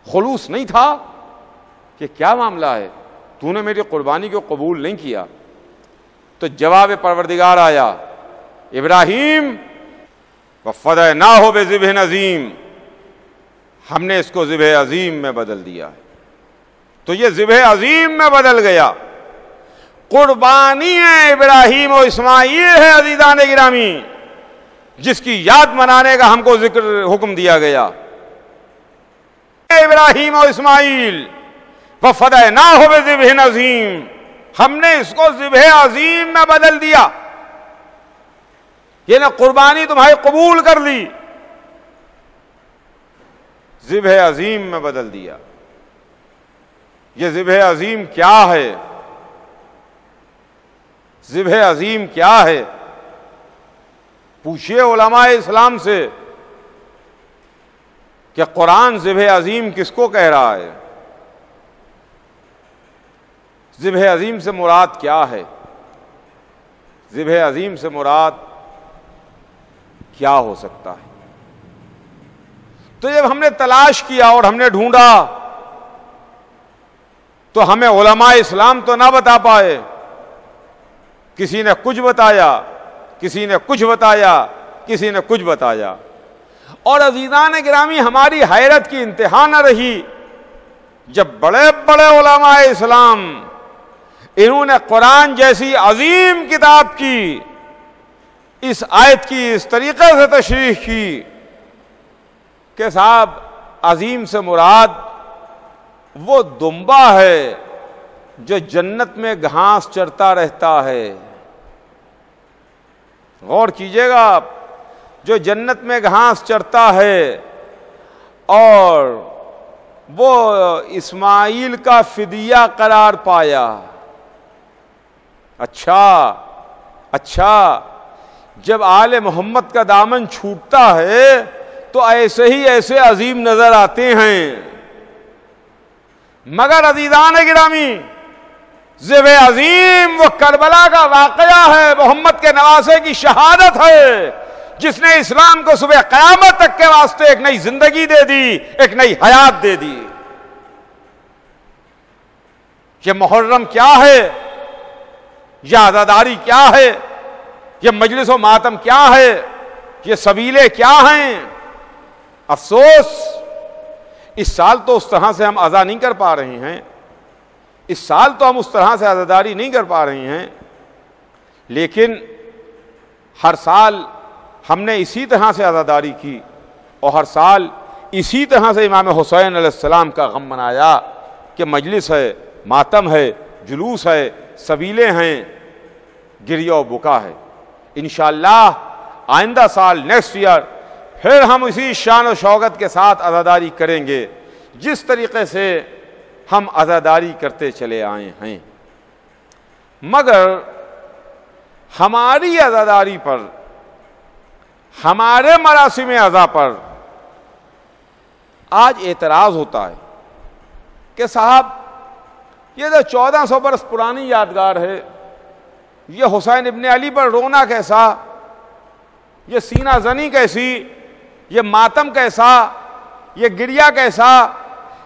خلوص نہیں تھا، کہ کیا معاملہ ہے، تو نے میری قربانی کو قبول نہیں کیا؟ تو جواب پروردگار آیا، ابراہیم وفدیناہ بذبح عظیم، ہم نے اس کو ذبح عظیم میں بدل دیا ہے۔ تو یہ ذبح عظیم میں بدل گیا۔ قربانی ابراہیم و اسماعیل ہے عزیزان گرامی، جس کی یاد منانے کا ہم کو ذکر حکم دیا گیا۔ ابراہیم و اسماعیل وفدیناہ بذبح عظیم، ہم نے اس کو ذبح عظیم میں بدل دیا، یہ نہ قربانی تمہاری قبول کر لی، ذبح عظیم میں بدل دیا۔ یہ ذبح عظیم کیا ہے؟ ذبح عظیم کیا ہے؟ پوچھئے علماء اسلام سے کہ قرآن ذبح عظیم کس کو کہہ رہا ہے؟ ذبح عظیم سے مراد کیا ہے؟ ذبح عظیم سے مراد کیا ہو سکتا ہے؟ تو جب ہم نے تلاش کیا اور ہم نے ڈھونڈا تو ہمیں علماء اسلام تو نہ بتا پائے، کسی نے کچھ بتایا، کسی نے کچھ بتایا، کسی نے کچھ بتایا، اور عزیزان گرامی ہماری حیرت کی انتہا نہ رہی جب بڑے بڑے علماء اسلام انہوں نے قرآن جیسی عظیم کتاب کی اس آیت کی اس طریقے سے تشریح کی کہ صاحب عظیم سے مراد وہ دمبا ہے جو جنت میں گھاس چرتا رہتا ہے۔ غور کیجئے گا آپ، جو جنت میں گھاس چرتا ہے، اور وہ اسماعیل کا فدیہ قرار پایا۔ اچھا جب آل محمد کا دامن چھوٹتا ہے تو ایسے عظیم نظر آتے ہیں، مگر عزیزان گرامی ذبح عظیم وہ کربلا کا واقعہ ہے، محمد کے نواسے کی شہادت ہے، جس نے اسلام کو صبح قیامت تک کے واسطے ایک نئی زندگی دے دی، ایک نئی حیات دے دی۔ یہ محرم کیا ہے؟ یہ عزاداری کیا ہے؟ یہ مجلس و ماتم کیا ہے؟ یہ سبیلے کیا ہیں؟ افسوس اس سال تو اس طرح سے ہم عزا نہیں کر پا رہے ہیں، اس سال تو ہم اس طرح سے عزاداری نہیں کر پا رہے ہیں، لیکن ہر سال ہم نے اسی طرح سے عزاداری کی، اور ہر سال اسی طرح سے امام حسین علیہ السلام کا غم منایا کہ مجلس ہے، ماتم ہے، جلوس ہے، سبیلے ہیں، گریہ و بکا ہے۔ انشاءاللہ آئندہ سال نیکسٹ ایئر پھر ہم اسی شان و شوکت کے ساتھ عزاداری کریں گے جس طریقے سے ہم عزاداری کرتے چلے آئے ہیں۔ مگر ہماری عزاداری پر، ہمارے مراسم عزا پر آج اعتراض ہوتا ہے کہ صاحب یہ تو 1400 برس پرانی یادگار ہے، یہ حسین ابن علی پر رونا کیسا، یہ سینہ زنی کیسی، یہ ماتم کیسا، یہ گریہ کیسا،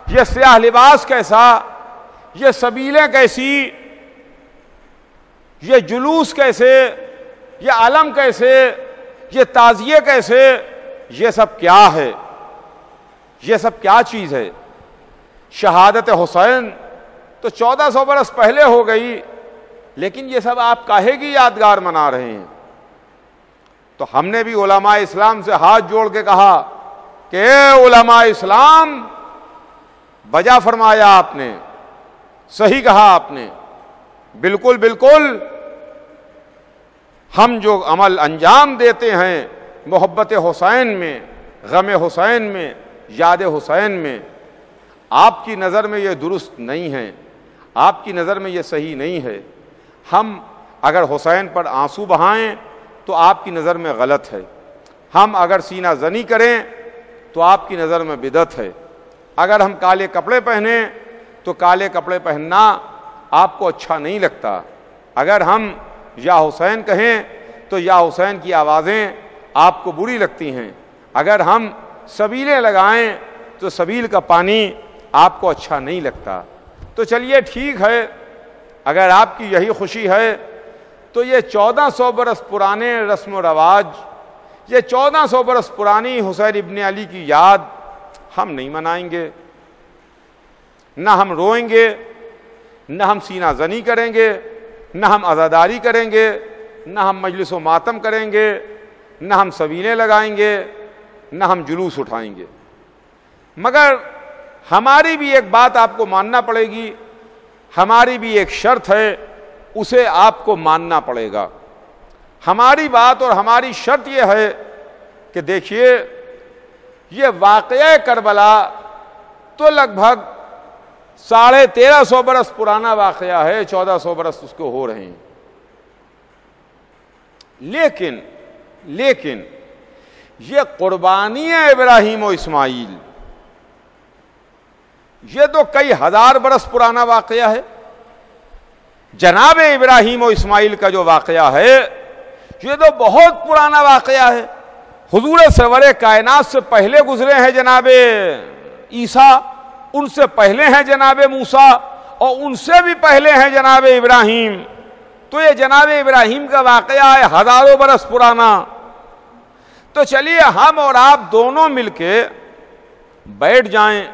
یہ سیاہ لباس کیسا، یہ سبیلیں کیسی، یہ جلوس کیسے، یہ علم کیسے، یہ تعزیے کیسے، یہ سب کیا ہے؟ یہ سب کیا چیز ہے؟ شہادت حسین تو 1400 برس پہلے ہو گئی، لیکن یہ سب آپ کاہے کی یادگار منا رہے ہیں؟ تو ہم نے بھی علماء اسلام سے ہاتھ جوڑ کے کہا کہ اے علماء اسلام، بجا فرمایا آپ نے، صحیح کہا آپ نے، بالکل بالکل ہم جو عمل انجام دیتے ہیں محبت حسین میں، غم حسین میں، یاد حسین میں، آپ کی نظر میں یہ درست نہیں ہے، آپ کی نظر میں یہ صحیح نہیں ہے. ہم اگر حسین پر آنسو بہائیں تو آپ کی نظر میں غلط ہے. ہم اگر سینہ زنی کریں تو آپ کی نظر میں بدعت ہے. اگر ہم کالے کپڑے پہنیں تو کالے کپڑے پہننا آپ کو اچھا نہیں لگتا. اگر ہم یا حسین کہیں تو یا حسین کی آوازیں آپ کو بری لگتی ہیں. اگر ہم سبیلیں لگائیں تو سبیل کا پانی آپ کو اچھا نہیں لگتا. تو چلیے ٹھیک ہے، اگر آپ کی یہی خوشی ہے تو یہ 1400 برس پرانے رسم و رواج، یہ 1400 برس پرانی حسین ابن علی کی یاد ہم نہیں منائیں گے. نہ ہم روئیں گے، نہ ہم سینہ زنی کریں گے، نہ ہم عزاداری کریں گے، نہ ہم مجلس و ماتم کریں گے، نہ ہم سبیلیں لگائیں گے، نہ ہم جلوس اٹھائیں گے. مگر ہماری بھی ایک بات آپ کو ماننا پڑے گی، ہماری بھی ایک شرط ہے، اسے آپ کو ماننا پڑے گا. ہماری بات اور ہماری شرط یہ ہے کہ دیکھیے یہ واقعہ کربلا تو لگ بھگ 1350 برس پرانا واقعہ ہے، 1400 برس اس کو ہو رہے ہیں. لیکن یہ قربانی ابراہیم و اسماعیل یہ تو کئی ہزار برس پرانا واقعہ ہے. جناب ابراہیم و اسماعیل کا جو واقعہ ہے یہ تو بہت پرانا واقعہ ہے. حضور سرور کائنات سے پہلے گزرے ہیں جناب عیسیٰ، ان سے پہلے ہیں جناب موسیٰ، اور ان سے بھی پہلے ہیں جناب ابراہیم. تو یہ جناب ابراہیم کا واقعہ ہے ہزاروں برس پرانا. تو چلیے ہم اور آپ دونوں مل کے بیٹھ جائیں،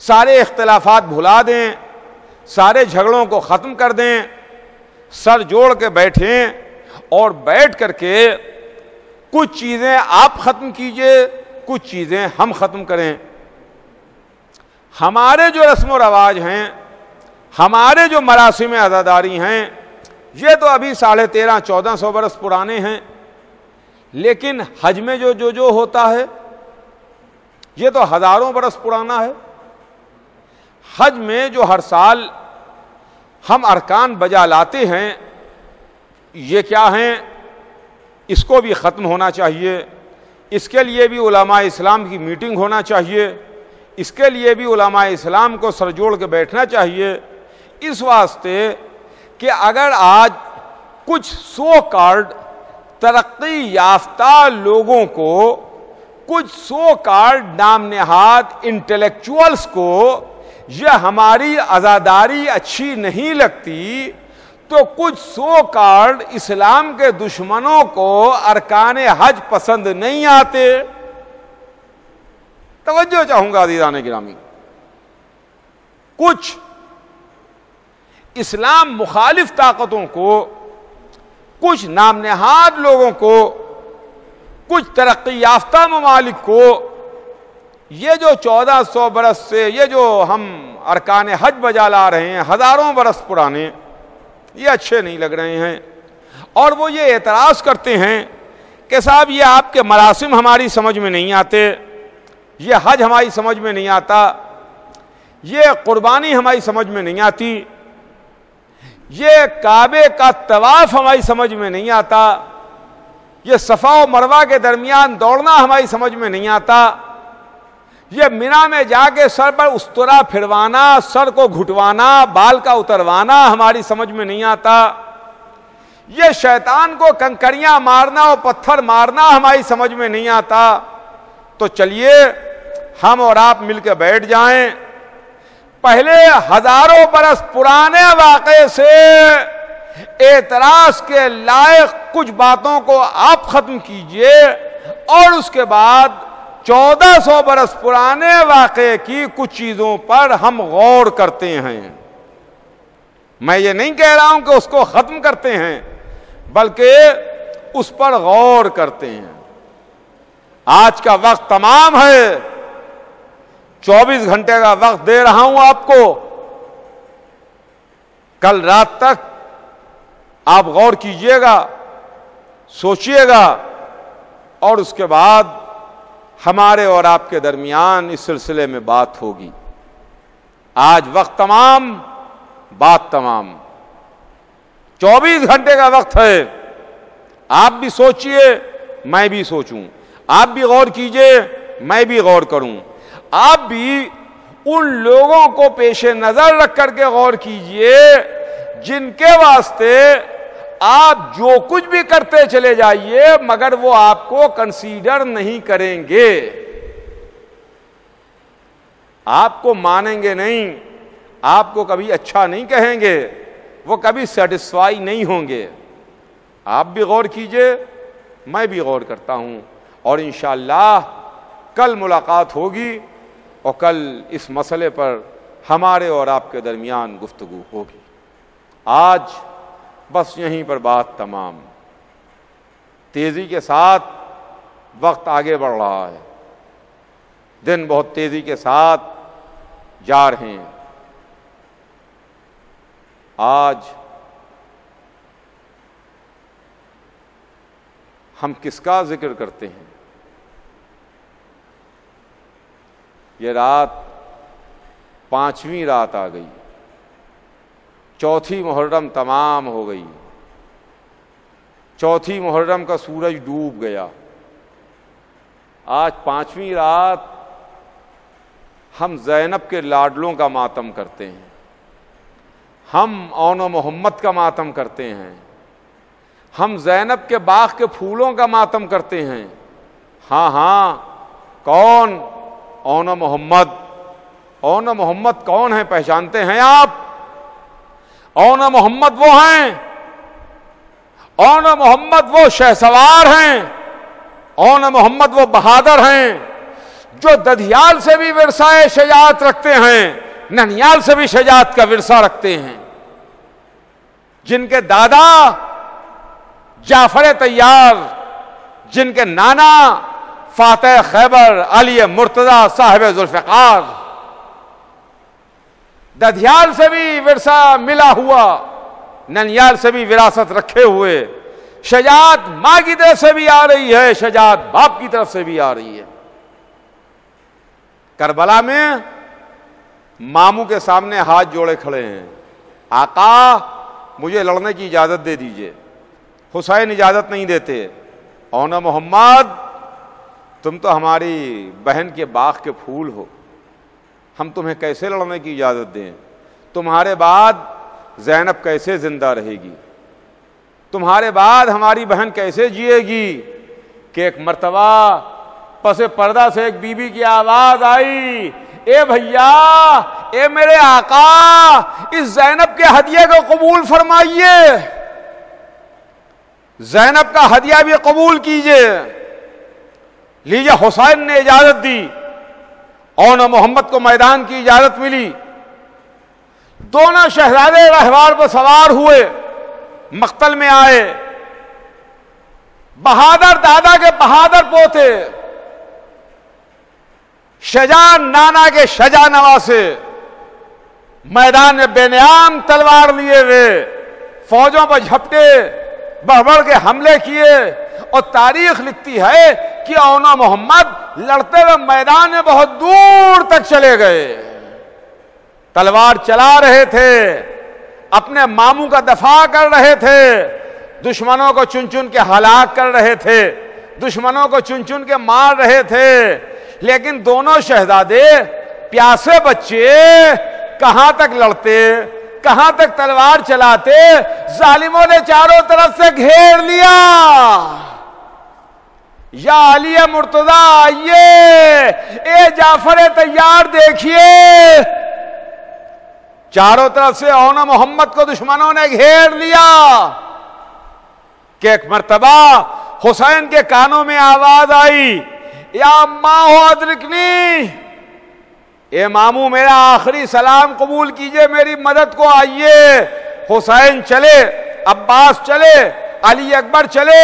سارے اختلافات بھلا دیں، سارے جھگڑوں کو ختم کر دیں، سر جوڑ کے بیٹھیں اور بیٹھ کر کے کچھ چیزیں آپ ختم کیجئے، کچھ چیزیں ہم ختم کریں. ہمارے جو رسم و رواج ہیں، ہمارے جو مراسم عزاداری ہیں، یہ تو ابھی 1350-1400 برس پرانے ہیں. لیکن حج میں جو ہوتا ہے یہ تو ہزاروں برس پرانا ہے. حج میں جو ہر سال ہم ارکان بجا لاتے ہیں یہ کیا ہیں؟ اس کو بھی ختم ہونا چاہیے. اس کے لیے بھی علماء اسلام کی میٹنگ ہونا چاہیے. اس کے لیے بھی علماء اسلام کو سر جوڑ کے بیٹھنا چاہیے، اس واسطے کہ اگر آج کچھ سو کارڈ ترقی یافتہ لوگوں کو، کچھ سو کارڈ نام نہاد انٹلیکچوئلز کو یہ ہماری عزاداری اچھی نہیں لگتی، تو کچھ سو کارڈ اسلام کے دشمنوں کو ارکان حج پسند نہیں آتے. توجہ چاہوں گا عزیزان گرامی، کچھ اسلام مخالف طاقتوں کو، کچھ نام نہاد لوگوں کو، کچھ ترقی یافتہ ممالک کو یہ جو 1400 برس سے یہ جو ہم ارکان حج بجا لا رہے ہیں ہزاروں برس پرانے، یہ اچھے نہیں لگ رہے ہیں. اور وہ یہ اعتراض کرتے ہیں کہ صاحب یہ آپ کے مراسم ہماری سمجھ میں نہیں آتے، یہ حج ہماری سمجھ میں نہیں آتا، یہ قربانی ہماری سمجھ میں نہیں آتی، یہ کعبے کا طواف ہماری سمجھ میں نہیں آتا، یہ صفا و مروہ کے درمیان دوڑنا ہماری سمجھ میں نہیں آتا، یہ مینا میں جا کے سر پر استرا پھروانا، سر کو گھٹوانا، بال کا اتروانا ہماری سمجھ میں نہیں آتا، یہ شیطان کو کنکریاں مارنا اور پتھر مارنا ہماری سمجھ میں نہیں آتا. تو چلیے ہم اور آپ مل کے بیٹھ جائیں، پہلے ہزاروں برس پرانے واقعے سے اعتراض کے لائق کچھ باتوں کو آپ ختم کیجئے، اور اس کے بعد 1400 برس پرانے واقعے کی کچھ چیزوں پر ہم غور کرتے ہیں. میں یہ نہیں کہہ رہا ہوں کہ اس کو ختم کرتے ہیں، بلکہ اس پر غور کرتے ہیں. آج کا وقت تمام ہے، 24 گھنٹے کا وقت دے رہا ہوں آپ کو. کل رات تک آپ غور کیجئے گا، سوچئے گا اور اس کے بعد ہمارے اور آپ کے درمیان اس سلسلے میں بات ہوگی۔ آج وقت تمام، بات تمام، 24 گھنٹے کا وقت ہے۔ آپ بھی سوچئے، میں بھی سوچوں، آپ بھی غور کیجئے، میں بھی غور کروں، آپ بھی ان لوگوں کو پیش نظر رکھ کر کے غور کیجئے جن کے واسطے آپ جو کچھ بھی کرتے چلے جائیے مگر وہ آپ کو کنسیڈر نہیں کریں گے، آپ کو مانیں گے نہیں، آپ کو کبھی اچھا نہیں کہیں گے، وہ کبھی سیٹسفائی نہیں ہوں گے۔ آپ بھی غور کیجئے، میں بھی غور کرتا ہوں، اور انشاءاللہ کل ملاقات ہوگی اور کل اس مسئلے پر ہمارے اور آپ کے درمیان گفتگو ہوگی۔ آج بس یہیں پر بات تمام۔ تیزی کے ساتھ وقت آگے بڑھ رہا ہے، دن بہت تیزی کے ساتھ جا رہے ہیں۔ آج ہم کس کا ذکر کرتے ہیں؟ یہ رات 5ویں رات آ گئی، 4تھی محرم تمام ہو گئی، 4تھی محرم کا سورج ڈوب گیا۔ آج 5ویں رات ہم زینب کے لاڈلوں کا ماتم کرتے ہیں، ہم اون و محمد کا ماتم کرتے ہیں، ہم زینب کے باغ کے پھولوں کا ماتم کرتے ہیں۔ ہاں ہاں، کون؟ اون و محمد۔ اون و محمد کون ہیں؟ پہچانتے ہیں آپ؟ اون و محمد وہ ہیں، اون و محمد وہ شہسوار ہیں، اون و محمد وہ بہادر ہیں جو ددھیال سے بھی ورثہ شجاعت رکھتے ہیں، ننیال سے بھی شجاعت کا ورثہ رکھتے ہیں، جن کے دادا جعفر طیار، جن کے نانا فاتح خیبر علی مرتضی صاحب ذوالفقار، ددھیال سے بھی ورثہ ملا ہوا، ننیال سے بھی وراثت رکھے ہوئے، شجاعت ماں کی طرف سے بھی آ رہی ہے، شجاعت باپ کی طرف سے بھی آ رہی ہے۔ کربلا میں ماموں کے سامنے ہاتھ جوڑے کھڑے ہیں، آقا مجھے لڑنے کی اجازت دے دیجئے۔ حسین اجازت نہیں دیتے۔ اون محمد تم تو ہماری بہن کے باغ کے پھول ہو، ہم تمہیں کیسے لڑنے کی اجازت دیں؟ تمہارے بعد زینب کیسے زندہ رہے گی؟ تمہارے بعد ہماری بہن کیسے جیے گی؟ کہ ایک مرتبہ پس پردہ سے ایک بی بی کی آواز آئی، اے بھیا، اے میرے آقا، اس زینب کے ہدیے کو قبول فرمائیے، زینب کا ہدیہ بھی قبول کیجئے۔ لیجئے، حسین نے اجازت دی، اون محمد کو میدان کی اجازت ملی، دونوں شہزادے رہوار پر سوار ہوئے، مقتل میں آئے۔ بہادر دادا کے بہادر پوتے، شجاع نانا کے شجاع نواسے، میدان میں بے نیام تلوار لیے ہوئے فوجوں پر جھپٹے، بڑھ بڑھ کے حملے کیے، اور تاریخ لکھتی ہے کہ اون محمد لڑتے ہوئے میدان میں بہت دور تک چلے گئے، تلوار چلا رہے تھے، اپنے ماموں کا دفاع کر رہے تھے، دشمنوں کو چن چن کے ہلاک کر رہے تھے، دشمنوں کو چن چن کے مار رہے تھے، لیکن دونوں شہزادے پیاسے بچے کہاں تک لڑتے، کہاں تک تلوار چلاتے؟ ظالموں نے چاروں طرف سے گھیر لیا۔ یا علی مرتضی آئیے، اے جعفر طیار دیکھیے، چاروں طرف سے اون محمد کو دشمنوں نے گھیر لیا۔ کہ ایک مرتبہ حسین کے کانوں میں آواز آئی، یا اماں ہو ادرکنی، اے ماموں میرا آخری سلام قبول کیجئے، میری مدد کو آئیے۔ حسین چلے، عباس چلے، علی اکبر چلے،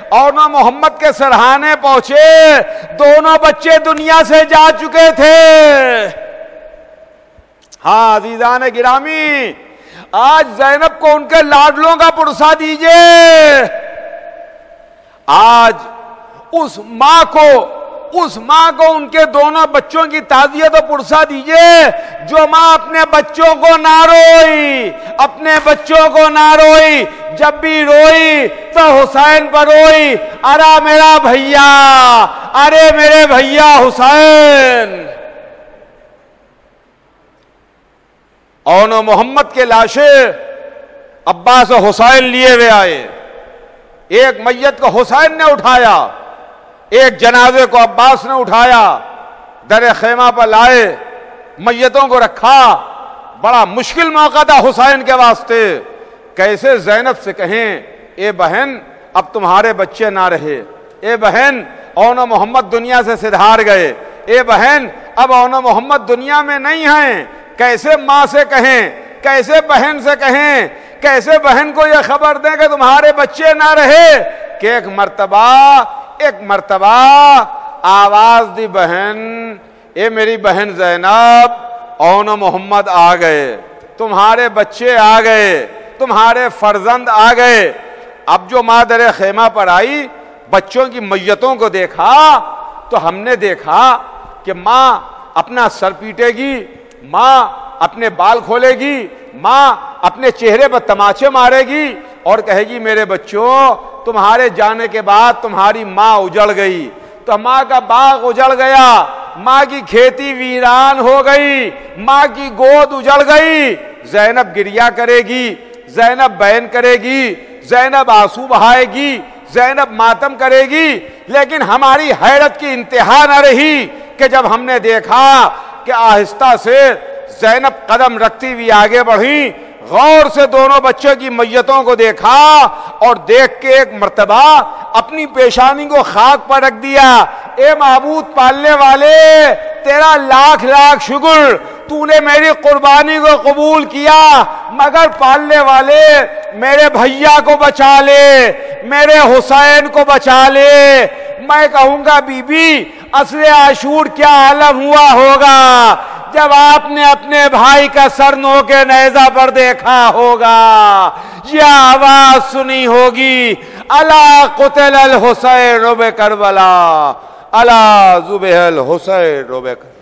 اور محمد کے سرہانے پہنچے، دونوں بچے دنیا سے جا چکے تھے۔ ہاں عزیزان گرامی، آج زینب کو ان کے لاڈلوں کا پرسہ دیجئے، آج اس ماں کو ان کے دونوں بچوں کی تعزیت و پرسا دیجئے جو ماں اپنے بچوں کو نہ روئی، جب بھی روئی تو حسین پر روئی، ارے میرا بھیا، ارے میرے بھیا حسین۔ اون و محمد کے لاشیں عباس و حسین لیے ہوئے آئے، ایک میت کو حسین نے اٹھایا، ایک جنازے کو عباس نے اٹھایا، در خیمہ پر لائے، میتوں کو رکھا۔ بڑا مشکل موقع تھا حسین کے واسطے، کیسے زینب سے کہیں اے بہن اب تمہارے بچے نہ رہے، اے بہن اون و محمد دنیا سے سدھار گئے، اے بہن اب اون و محمد دنیا میں نہیں ہیں۔ کیسے ماں سے کہیں، کیسے بہن سے کہیں، کیسے بہن کو یہ خبر دیں کہ تمہارے بچے نہ رہے کہ ایک مرتبہ آواز دی بہن، اے میری بہن زینب اون و محمد آ گئے، تمہارے بچے آ گئے، تمہارے فرزند آ گئے۔ اب جو ماں در خیمہ پر آئی، بچوں کی میتوں کو دیکھا تو ہم نے دیکھا کہ ماں اپنا سر پیٹے گی، ماں اپنے بال کھولے گی، ماں اپنے چہرے پر تماچے مارے گی اور کہے گی میرے بچوں تمہارے جانے کے بعد تمہاری ماں اجڑ گئی، تو ماں کا باغ اجڑ گیا، ماں کی کھیتی ویران ہو گئی، ماں کی گود اجڑ گئی۔ زینب گریا کرے گی، زینب بین کرے گی، زینب آنسو بہائے گی، زینب ماتم کرے گی، لیکن ہماری حیرت کی انتہا نہ رہی کہ جب ہم نے دیکھا کہ آہستہ سے زینب قدم رکھتی ہوئی آگے بڑھی، غور سے دونوں بچوں کی میتوں کو دیکھا اور دیکھ کے ایک مرتبہ اپنی پیشانی کو خاک پر رکھ دیا۔ اے معبود پالنے والے، تیرا لاکھ لاکھ شکر، تو نے میری قربانی کو قبول کیا، مگر پالنے والے میرے بھیا کو بچا لے، میرے حسین کو بچا لے۔ میں کہوں گا بی بی اصل عاشور کیا عالم ہوا ہوگا جب آپ نے اپنے بھائی کا سر نو کے نیزہ پر دیکھا ہوگا، یہ آواز سنی ہوگی، الا قتل الحسین بکربلا، الا ذبح الحسین بکربلا۔